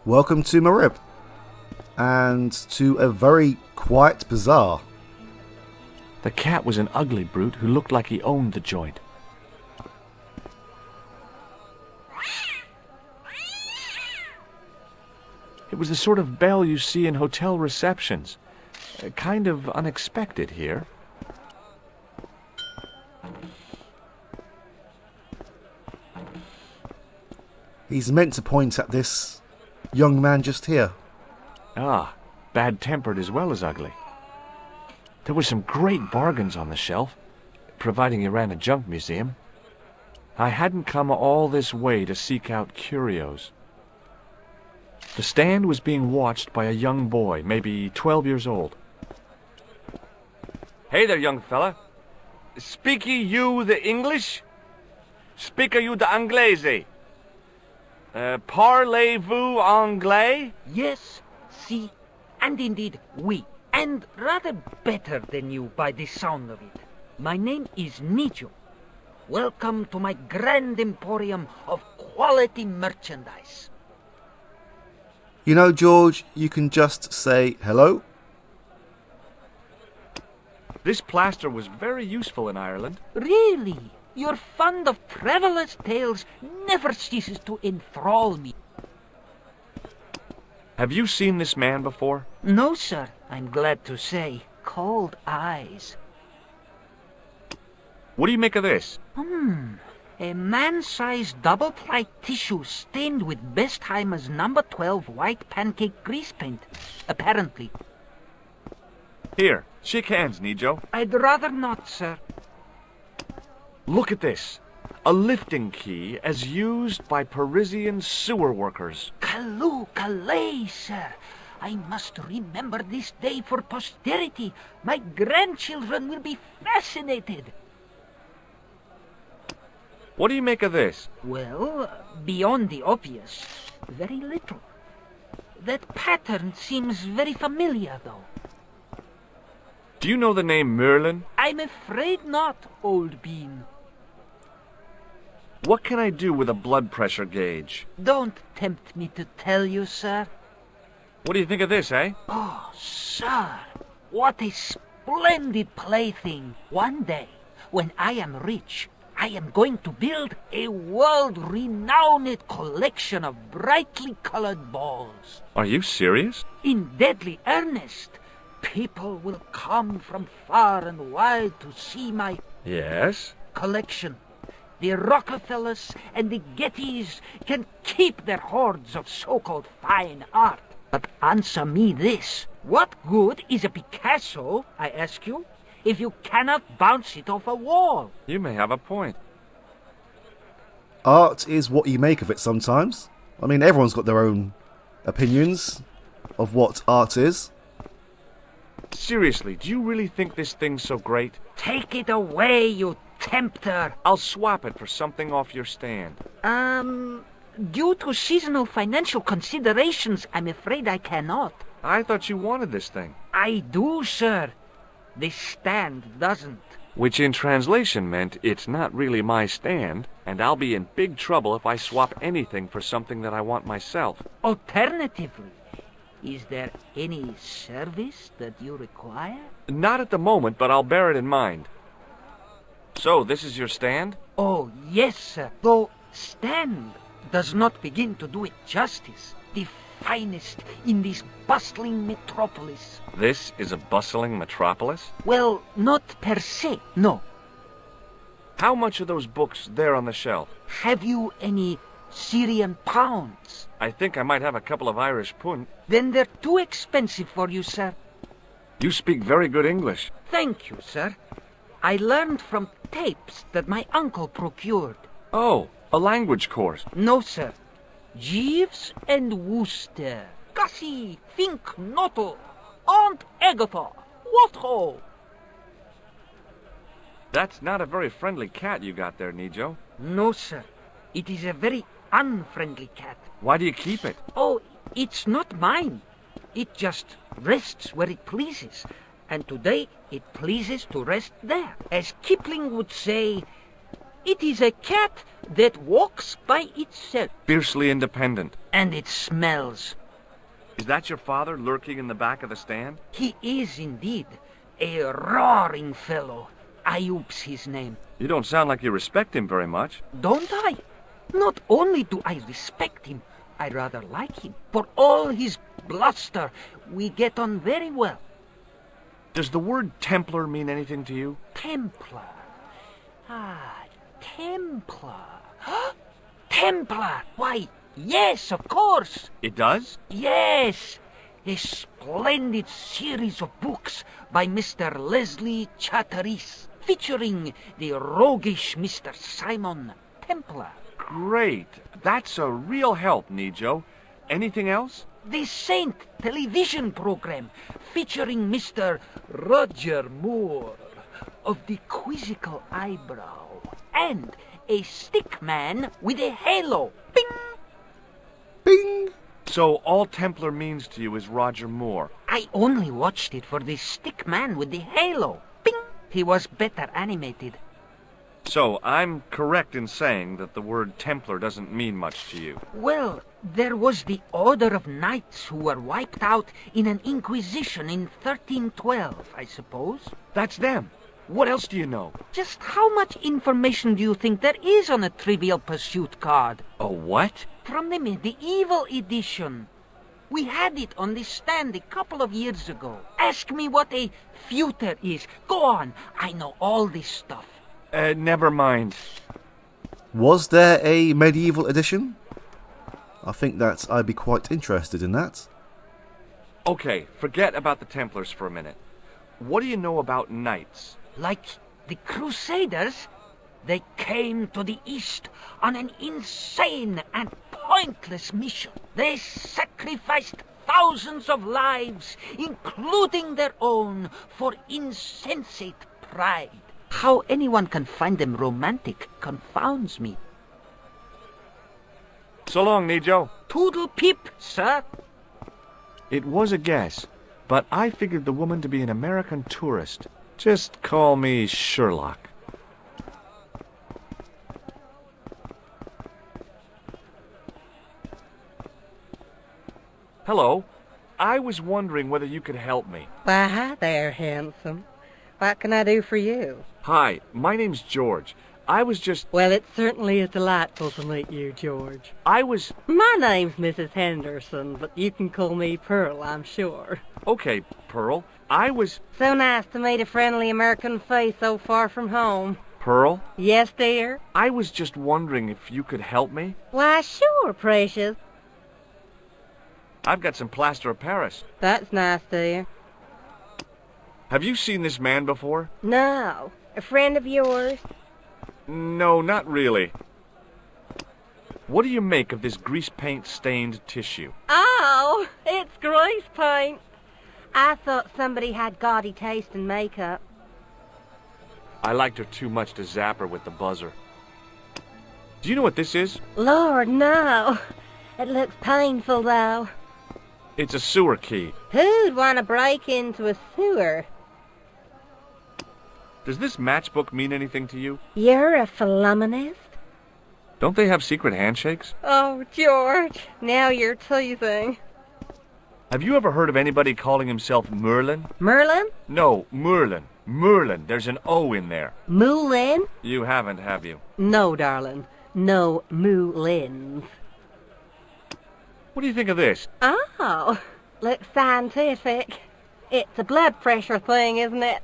Welcome to Marib, and to a very quiet bazaar. The cat was an ugly brute who looked like he owned the joint. It was the sort of bell you see in hotel receptions. Kind of unexpected here. He's meant to point at this young man just here. Ah, bad-tempered as well as ugly. There were some great bargains on the shelf, providing you ran a junk museum. I hadn't come all this way to seek out curios. The stand was being watched by a young boy, maybe 12 years old. Hey there, young fella. Speak you the English? Speak you the Anglese? Parlez-vous anglais? Yes, si, and indeed oui, and rather better than you by the sound of it. My name is Nijo. Welcome to my grand emporium of quality merchandise. You know, George, you can just say hello. This plaster was very useful in Ireland. Really? Your fund of traveller's tales never ceases to enthrall me. Have you seen this man before? No, sir, I'm glad to say. Cold eyes. What do you make of this? A man-sized double-ply tissue stained with Bestheimer's number 12 white pancake grease paint. Apparently. Here, shake hands, Nijo. I'd rather not, sir. Look at this. A lifting key as used by Parisian sewer workers. Calais, Calais, sir. I must remember this day for posterity. My grandchildren will be fascinated. What do you make of this? Well, beyond the obvious, very little. That pattern seems very familiar, though. Do you know the name Merlin? I'm afraid not, old bean. What can I do with a blood pressure gauge? Don't tempt me to tell you, sir. What do you think of this, eh? Oh, sir, what a splendid plaything. One day, when I am rich, I am going to build a world-renowned collection of brightly colored balls. Are you serious? In deadly earnest. People will come from far and wide to see my Yes? collection. The Rockefellers and the Gettys can keep their hoards of so-called fine art. But answer me this. What good is a Picasso, I ask you, if you cannot bounce it off a wall? You may have a point. Art is what you make of it sometimes. I mean, everyone's got their own opinions of what art is. Seriously, do you really think this thing's so great? Take it away, you tempter. I'll swap it for something off your stand. Due to seasonal financial considerations, I'm afraid I cannot. I thought you wanted this thing. I do, sir. The stand doesn't. Which in translation meant it's not really my stand, and I'll be in big trouble if I swap anything for something that I want myself. Alternatively, is there any service that you require? Not at the moment, but I'll bear it in mind. So, this is your stand? Oh, yes, sir. Though stand does not begin to do it justice. The finest in this bustling metropolis. This is a bustling metropolis? Well, not per se, no. How much are those books there on the shelf? Have you any Syrian pounds? I think I might have a couple of Irish pund. Then they're too expensive for you, sir. You speak very good English. Thank you, sir. I learned from tapes that my uncle procured. Oh, a language course. No, sir. Jeeves and Wooster. Gussie, Fink, Noto, Aunt Agatha. What ho? That's not a very friendly cat you got there, Nijo. No, sir. It is a very unfriendly cat. Why do you keep it? Oh, it's not mine. It just rests where it pleases. And today it pleases to rest there. As Kipling would say, It is a cat that walks by itself. Fiercely independent. And it smells. Is that your father lurking in the back of the stand? He is indeed a roaring fellow. Ayub's his name. You don't sound like you respect him very much. Don't I? Not only do I respect him, I rather like him. For all his bluster, we get on very well. Does the word Templar mean anything to you? Templar. Ah, Templar. Templar! Why, yes, of course. It does? Yes. A splendid series of books by Mr. Leslie Chatteris, featuring the roguish Mr. Simon Templar. Great. That's a real help, Nijo. Anything else? The Saint television program, featuring Mr. Roger Moore of the quizzical eyebrow, and a stick man with a halo. Bing! Bing! So all Templar means to you is Roger Moore. I only watched it for the stick man with the halo. Bing! He was better animated. So I'm correct in saying that the word Templar doesn't mean much to you. Well, there was the Order of Knights who were wiped out in an Inquisition in 1312, I suppose. That's them. What else do you know? Just how much information do you think there is on a Trivial Pursuit card? A what? From the medieval edition. We had it on the stand a couple of years ago. Ask me what a feuter is. Go on, I know all this stuff. Never mind. Was there a medieval edition? I think that I'd be quite interested in that. Okay, forget about the Templars for a minute. What do you know about knights? Like the Crusaders, they came to the East on an insane and pointless mission. They sacrificed thousands of lives, including their own, for insensate pride. How anyone can find them romantic confounds me. So long, Nijo. Toodle pip, sir. It was a guess, but I figured the woman to be an American tourist. Just call me Sherlock. Hello. I was wondering whether you could help me. Why, hi there, handsome. What can I do for you? Hi, my name's George. I was just... Well, it certainly is delightful to meet you, George. My name's Mrs. Henderson, but you can call me Pearl, I'm sure. Okay, Pearl. So nice to meet a friendly American face so far from home. Pearl? Yes, dear? I was just wondering if you could help me. Why, sure, precious. I've got some plaster of Paris. That's nice, dear. Have you seen this man before? No. A friend of yours? No, not really. What do you make of this grease paint stained tissue? Oh, it's grease paint. I thought somebody had gaudy taste in makeup. I liked her too much to zap her with the buzzer. Do you know what this is? Lord, no. It looks painful, though. It's a sewer key. Who'd want to break into a sewer? Does this matchbook mean anything to you? You're a philommonist? Don't they have secret handshakes? Oh, George, now you're teasing. Have you ever heard of anybody calling himself Merlin? Merlin? No, Merlin. Merlin. There's an O in there. Moulin? You haven't, have you? No, darling. No moulins. What do you think of this? Oh, looks scientific. It's a blood pressure thing, isn't it?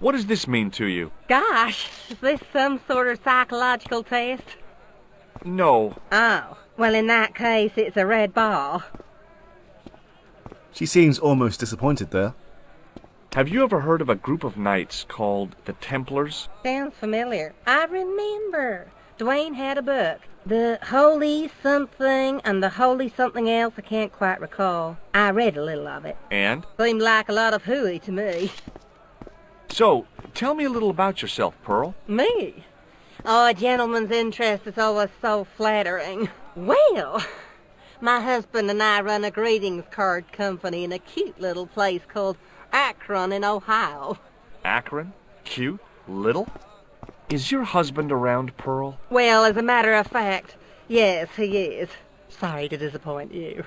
What does this mean to you? Gosh, is this some sort of psychological test? No. Oh, well in that case it's a red ball. She seems almost disappointed there. Have you ever heard of a group of knights called the Templars? Sounds familiar. I remember. Dwayne had a book. The Holy Something and the Holy Something Else, I can't quite recall. I read a little of it. And? Seemed like a lot of hooey to me. So, tell me a little about yourself, Pearl. Me? Oh, a gentleman's interest is always so flattering. Well, my husband and I run a greetings card company in a cute little place called Akron in Ohio. Akron? Cute? Little? Is your husband around, Pearl? Well, as a matter of fact, yes, he is. Sorry to disappoint you.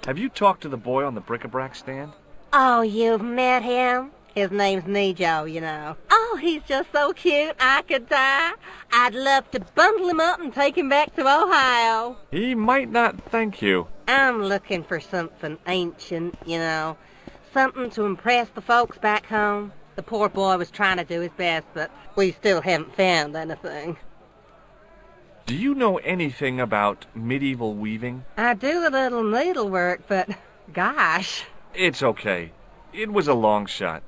Have you talked to the boy on the bric-a-brac stand? Oh, you've met him? His name's Nejo, you know. Oh, he's just so cute, I could die. I'd love to bundle him up and take him back to Ohio. He might not thank you. I'm looking for something ancient, you know. Something to impress the folks back home. The poor boy was trying to do his best, but we still haven't found anything. Do you know anything about medieval weaving? I do a little needlework, but gosh. It's okay. It was a long shot.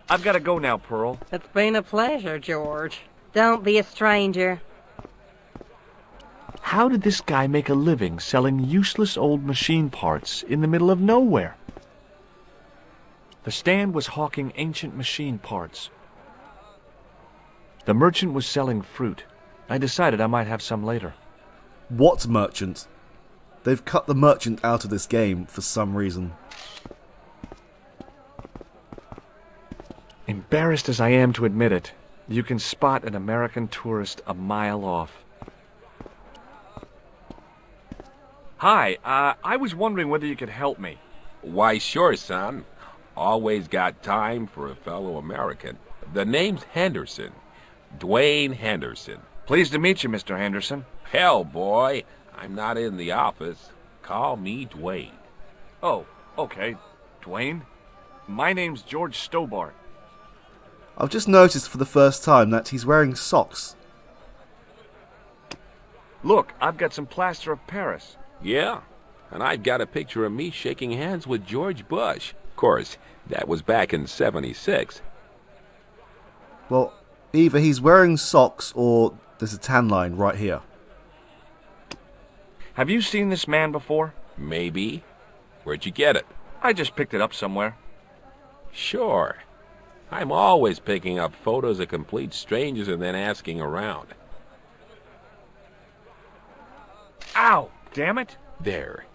I've got to go now, Pearl. It's been a pleasure, George. Don't be a stranger. How did this guy make a living selling useless old machine parts in the middle of nowhere? The stand was hawking ancient machine parts. The merchant was selling fruit. I decided I might have some later. What merchant? They've cut the merchant out of this game for some reason. Embarrassed as I am to admit it, you can spot an American tourist a mile off. Hi, I was wondering whether you could help me. Why, sure, son. Always got time for a fellow American. The name's Henderson. Dwayne Henderson. Pleased to meet you, Mr. Henderson. Hell, boy, I'm not in the office. Call me Dwayne. Oh, okay. Dwayne? My name's George Stobart. I've just noticed for the first time that he's wearing socks. Look, I've got some plaster of Paris. Yeah, and I've got a picture of me shaking hands with George Bush. Of course, that was back in '76. Well, either he's wearing socks or there's a tan line right here. Have you seen this man before? Maybe. Where'd you get it? I just picked it up somewhere. Sure. I'm always picking up photos of complete strangers and then asking around. Ow! Damn it! There.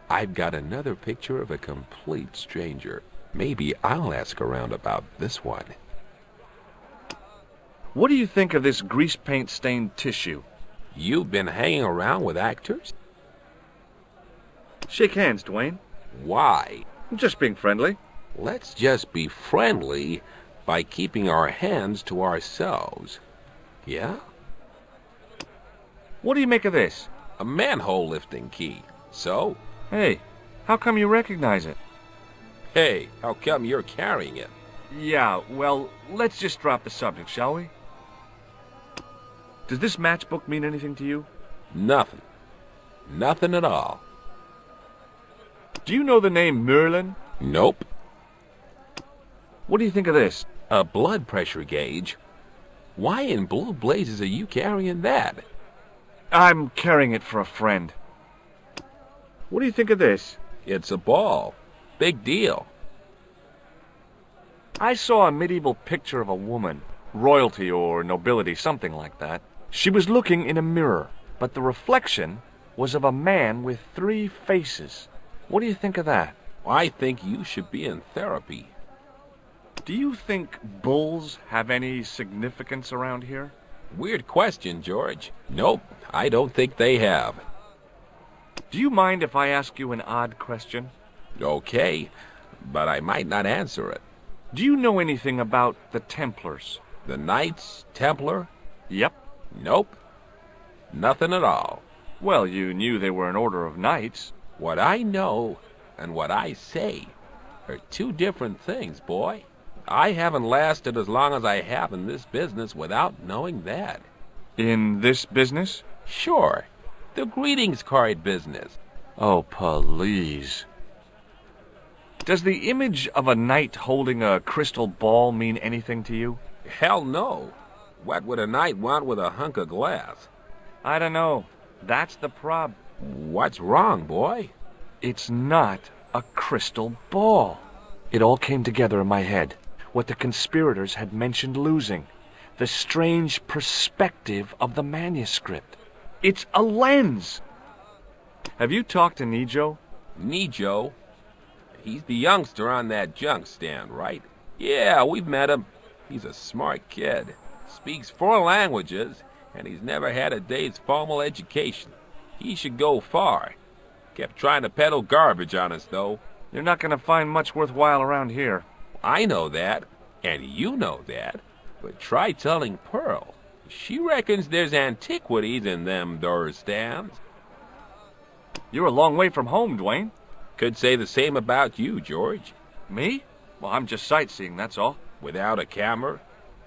I've got another picture of a complete stranger. Maybe I'll ask around about this one. What do you think of this grease paint stained tissue? You've been hanging around with actors? Shake hands, Dwayne. Why? I'm just being friendly. Let's just be friendly by keeping our hands to ourselves. Yeah? What do you make of this? A manhole lifting key. So? Hey, how come you recognize it? Hey, how come you're carrying it? Yeah, well, let's just drop the subject, shall we? Does this matchbook mean anything to you? Nothing. Nothing at all. Do you know the name Merlin? Nope. What do you think of this? A blood pressure gauge? Why in blue blazes are you carrying that? I'm carrying it for a friend. What do you think of this? It's a ball. Big deal. I saw a medieval picture of a woman, royalty or nobility, something like that. She was looking in a mirror, but the reflection was of a man with 3 faces. What do you think of that? I think you should be in therapy. Do you think bulls have any significance around here? Weird question, George. Nope, I don't think they have. Do you mind if I ask you an odd question? Okay, but I might not answer it. Do you know anything about the Templars? The Knights Templar? Yep. Nope. Nothing at all. Well, you knew they were an order of knights. What I know and what I say are 2 different things, boy. I haven't lasted as long as I have in this business without knowing that. In this business? Sure. The greetings card business. Oh, please. Does the image of a knight holding a crystal ball mean anything to you? Hell no. What would a knight want with a hunk of glass? I don't know. That's the prob. What's wrong, boy? It's not a crystal ball. It all came together in my head. What the conspirators had mentioned losing. The strange perspective of the manuscript. It's a lens. Have you talked to Nejo? Nejo? He's the youngster on that junk stand, right? Yeah, we've met him. He's a smart kid. Speaks 4 languages, and he's never had a day's formal education. He should go far. Kept trying to peddle garbage on us, though. You're not going to find much worthwhile around here. I know that, and you know that. But try telling Pearl. She reckons there's antiquities in them door stands. You're a long way from home, Dwayne. Could say the same about you, George. Me? Well, I'm just sightseeing, that's all. Without a camera,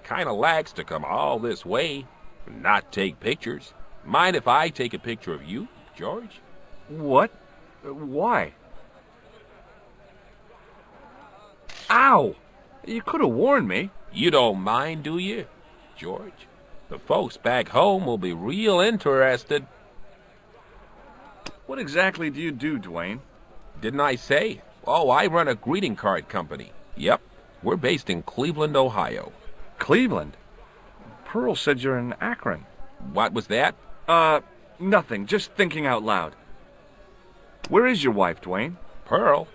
kinda lags to come all this way and not take pictures. Mind if I take a picture of you, George? What? Why? Ow! You could have warned me. You don't mind, do you, George? The folks back home will be real interested. What exactly do you do, Dwayne? Didn't I say? Oh, I run a greeting card company. Yep, we're based in Cleveland, Ohio. Cleveland? Pearl said you're in Akron. What was that? Nothing. Just thinking out loud. Where is your wife, Dwayne? Pearl?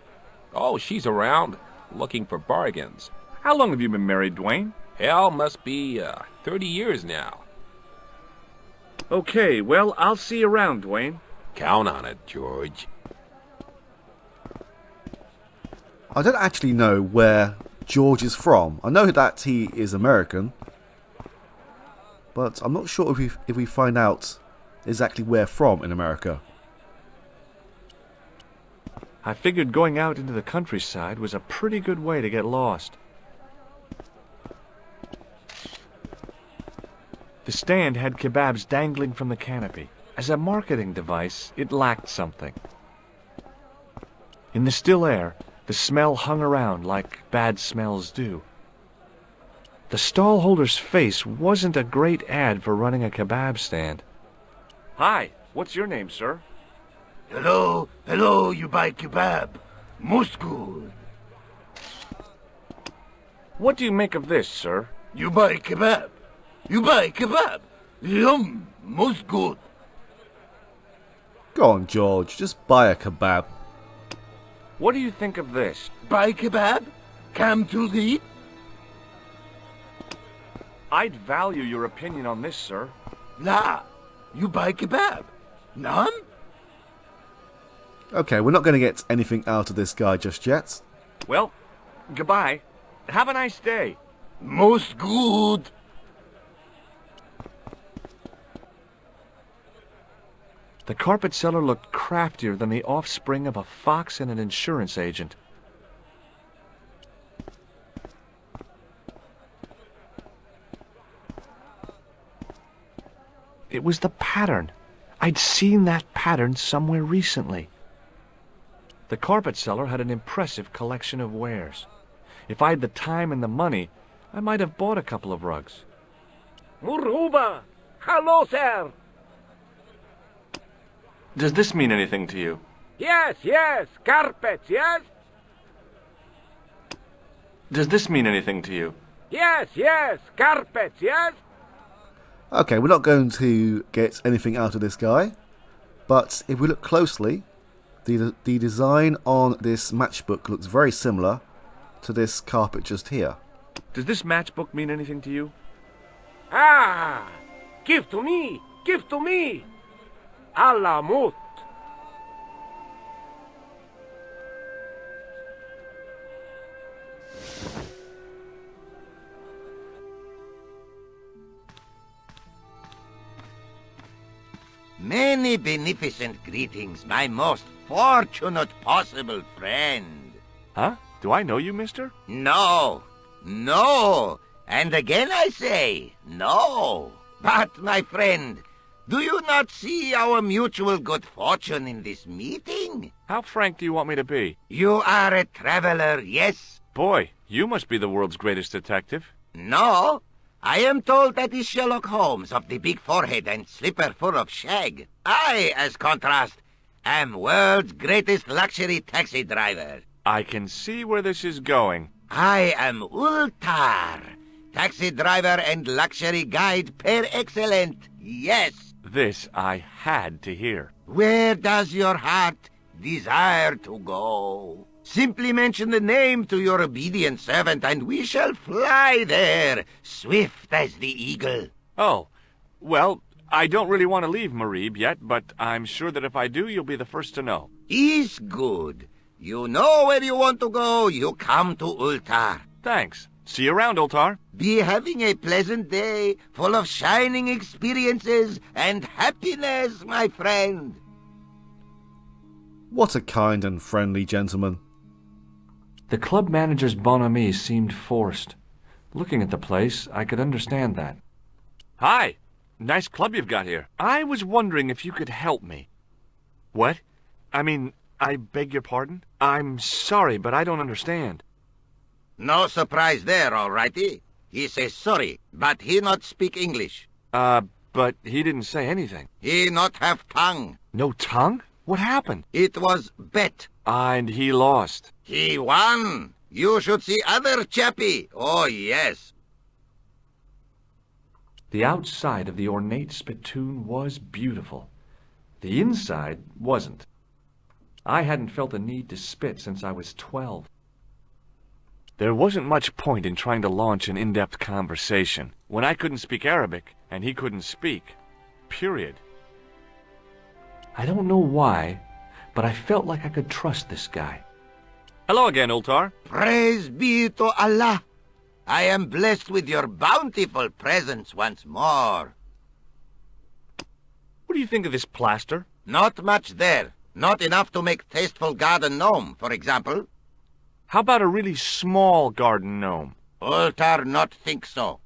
Oh, she's around, looking for bargains. How long have you been married, Dwayne? Hell, must be, 30 years now. Okay, well, I'll see you around, Dwayne. Count on it, George. I don't actually know where George is from. I know that he is American, but I'm not sure if we find out exactly where from in America. I figured going out into the countryside was a pretty good way to get lost. The stand had kebabs dangling from the canopy. As a marketing device, it lacked something. In the still air, the smell hung around like bad smells do. The stallholder's face wasn't a great ad for running a kebab stand. Hi, what's your name, sir? Hello, you buy kebab. Most good. What do you make of this, sir? You buy kebab. Yum, most good. Go on, George, just buy a kebab. What do you think of this? Buy kebab? Come to eat? I'd value your opinion on this, sir. Nah, you buy kebab. None? Okay, we're not going to get anything out of this guy just yet. Well, goodbye. Have a nice day. Most good. The carpet seller looked craftier than the offspring of a fox and an insurance agent. It was the pattern. I'd seen that pattern somewhere recently. The carpet seller had an impressive collection of wares. If I had the time and the money, I might have bought a couple of rugs. Muruba! Hello, sir! Does this mean anything to you? Yes, carpets, yes? Does this mean anything to you? Yes, carpets, yes? Okay, we're not going to get anything out of this guy, but if we look closely, the design on this matchbook looks very similar to this carpet just here. Does this matchbook mean anything to you? Ah! Give to me! Alamut! Many beneficent greetings, my most fortunate possible friend. Huh? Do I know you, mister? No. And again I say, no. But, my friend, do you not see our mutual good fortune in this meeting? How frank do you want me to be? You are a traveler, yes? Boy, you must be the world's greatest detective. No. I am told that is Sherlock Holmes of the big forehead and slipper full of shag. I, as contrast, am world's greatest luxury taxi driver. I can see where this is going. I am Ultar, taxi driver and luxury guide per excellent. Yes. This I had to hear. Where does your heart desire to go? Simply mention the name to your obedient servant, and we shall fly there, swift as the eagle. Oh, well, I don't really want to leave Marib yet, but I'm sure that if I do, you'll be the first to know. Is good. You know where you want to go, you come to Ultar. Thanks. See you around, Ultar. Be having a pleasant day, full of shining experiences and happiness, my friend. What a kind and friendly gentleman. The club manager's bonhomie seemed forced. Looking at the place, I could understand that. Hi. Nice club you've got here. I was wondering if you could help me. What? I mean, I beg your pardon? I'm sorry, but I don't understand. No surprise there, all righty. He says sorry, but he not speak English. But he didn't say anything. He not have tongue. No tongue? What happened? It was bet. And he lost. He won. You should see other chappie. Oh, yes. The outside of the ornate spittoon was beautiful. The inside wasn't. I hadn't felt the need to spit since I was 12. There wasn't much point in trying to launch an in-depth conversation when I couldn't speak Arabic and he couldn't speak. Period. I don't know why, but I felt like I could trust this guy. Hello again, Ultar. Praise be to Allah. I am blessed with your bountiful presence once more. What do you think of this plaster? Not much there. Not enough to make tasteful garden gnome, for example. How about a really small garden gnome? Ultar not think so.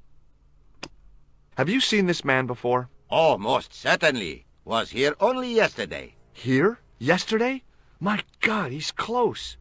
Have you seen this man before? Oh, most certainly. Was here only yesterday. Here? Yesterday? My God, he's close.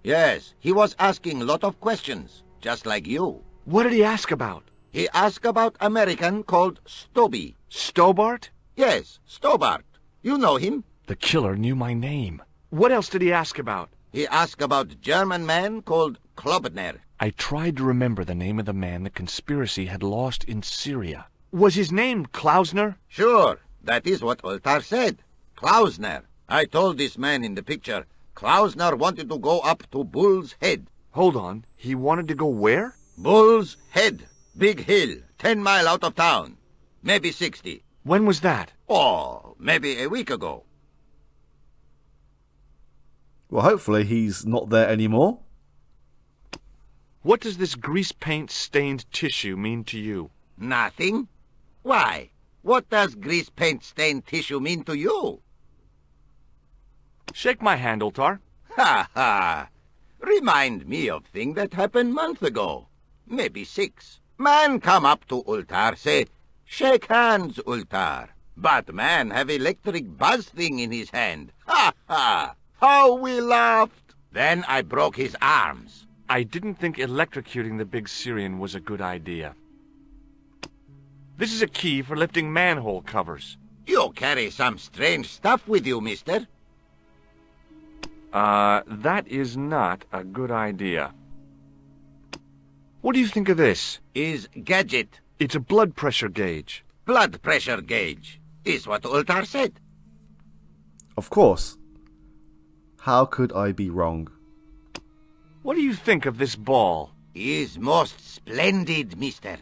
Yes, he was asking a lot of questions, just like you. What did he ask about? He asked about American called Stoby. Stobart? Yes, Stobart. You know him. The killer knew my name. What else did he ask about? He asked about German man called Klobner. I tried to remember the name of the man the conspiracy had lost in Syria. Was his name Klausner? Sure, that is what Ultar said. Klausner. I told this man in the picture, Klausner wanted to go up to Bull's Head. Hold on, he wanted to go where? Bull's Head. Big hill, 10 mile out of town. Maybe 60. When was that? Oh, maybe a week ago. Well, hopefully he's not there anymore. What does this grease paint stained tissue mean to you? Nothing. Why? What does grease paint stained tissue mean to you? Shake my hand, Ultar. Ha ha! Remind me of thing that happened month ago. Maybe 6. Man come up to Ultar, say, shake hands, Ultar. But man have electric buzz thing in his hand. Ha ha! How we laughed! Then I broke his arms. I didn't think electrocuting the big Syrian was a good idea. This is a key for lifting manhole covers. You carry some strange stuff with you, mister. That is not a good idea. What do you think of this? Is gadget. It's a blood pressure gauge. Blood pressure gauge. Is what Ultar said. Of course. How could I be wrong? What do you think of this ball? Is most splendid, mister.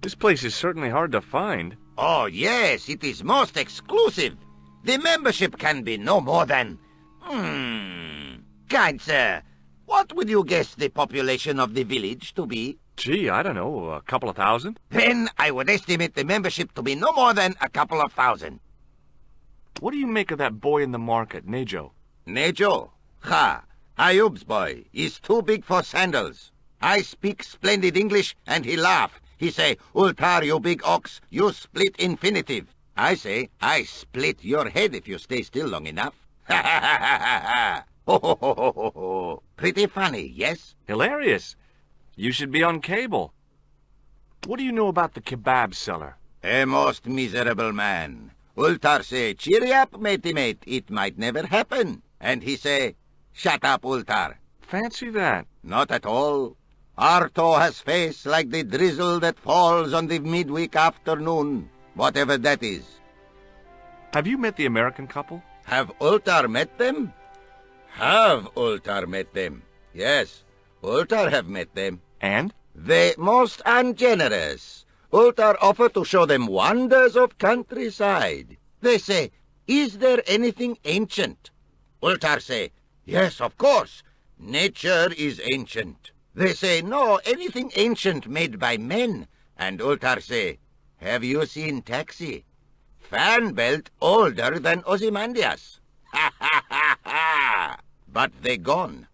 This place is certainly hard to find. Oh, yes, it is most exclusive. The membership can be no more than... Kind sir, what would you guess the population of the village to be? Gee, I don't know, a couple of thousand? Then I would estimate the membership to be no more than a couple of thousand. What do you make of that boy in the market, Nejo? Nejo? Ha! Ayub's boy is too big for sandals. I speak splendid English and he laugh. He say, Ultar, you big ox, you split infinitive. I say, I split your head if you stay still long enough. Ha ha ha ha ha ha! Ho ho ho ho ho ho! Pretty funny, yes? Hilarious. You should be on cable. What do you know about the kebab seller? A most miserable man. Ultar say, cheery up, matey mate, it might never happen. And he say, shut up, Ultar. Fancy that. Not at all. Arto has face like the drizzle that falls on the midweek afternoon, whatever that is. Have you met the American couple? Have Ultar met them? Have Ultar met them? Yes, Ultar have met them. And? They most ungenerous. Ultar offer to show them wonders of countryside. They say, is there anything ancient? Ultar say, yes, of course. Nature is ancient. They say, no, anything ancient made by men. And Ultar say, have you seen Taxi? Fan belt older than Ozymandias. Ha ha ha ha! But they gone.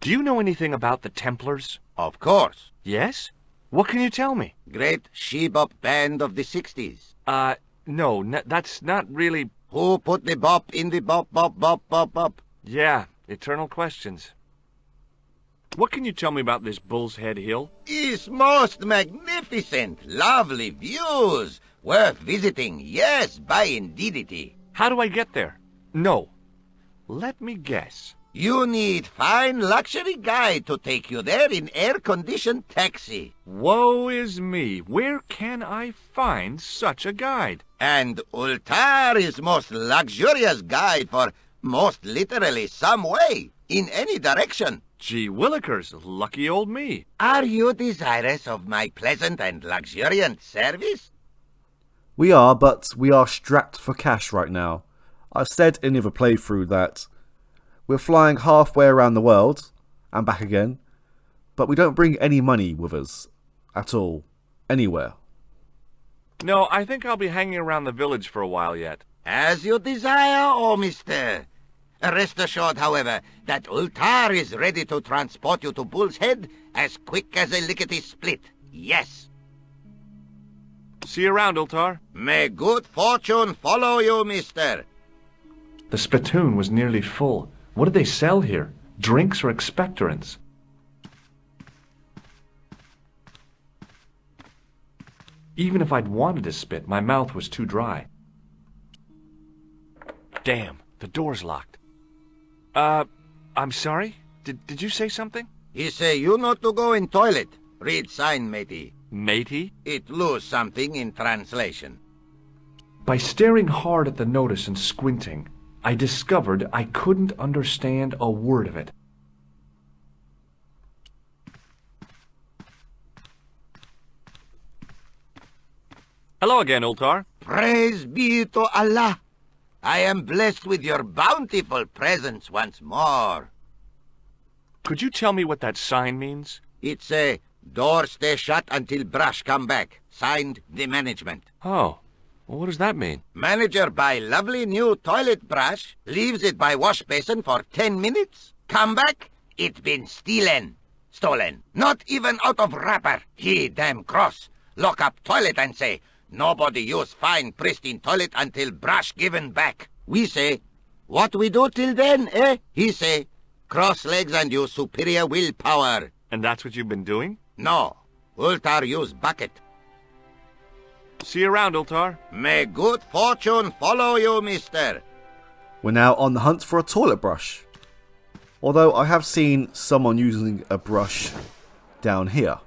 Do you know anything about the Templars? Of course. Yes? What can you tell me? Great she-bop band of the 60s. No, that's not really... Who put the bop in the bop, bop, bop, bop, bop? Yeah, eternal questions. What can you tell me about this Bull's Head Hill? It's most magnificent. Lovely views. Worth visiting. Yes, by indeedity. How do I get there? No. Let me guess. You need fine luxury guide to take you there in air-conditioned taxi. Woe is me. Where can I find such a guide? And Ultar is most luxurious guide for most literally some way, in any direction. Gee willikers, lucky old me. Are you desirous of my pleasant and luxuriant service? We are, but we are strapped for cash right now. I said in the other playthrough that we're flying halfway around the world and back again, but we don't bring any money with us at all, anywhere. No, I think I'll be hanging around the village for a while yet. As you desire, oh mister. Rest assured, however, that Ultar is ready to transport you to Bull's Head as quick as a lickety-split. Yes. See you around, Ultar. May good fortune follow you, mister. The spittoon was nearly full. What did they sell here? Drinks or expectorants? Even if I'd wanted to spit, my mouth was too dry. Damn, the door's locked. I'm sorry? Did you say something? He say you not to go in toilet. Read sign, matey. Matey? It lose something in translation. By staring hard at the notice and squinting, I discovered I couldn't understand a word of it. Hello again, Ultar. Praise be to Allah. I am blessed with your bountiful presence once more. Could you tell me what that sign means? It's a door stay shut until brush come back. Signed, the management. Oh, well, what does that mean? Manager buy lovely new toilet brush, leaves it by wash basin for 10 minutes. Come back, it been stolen. Not even out of wrapper. He damn cross. Lock up toilet and say, nobody use fine pristine toilet until brush given back. We say, what we do till then, eh? He say, cross legs and use superior willpower. And that's what you've been doing? No, Ultar use bucket. See you around, Ultar. May good fortune follow you, mister. We're now on the hunt for a toilet brush. Although I have seen someone using a brush down here.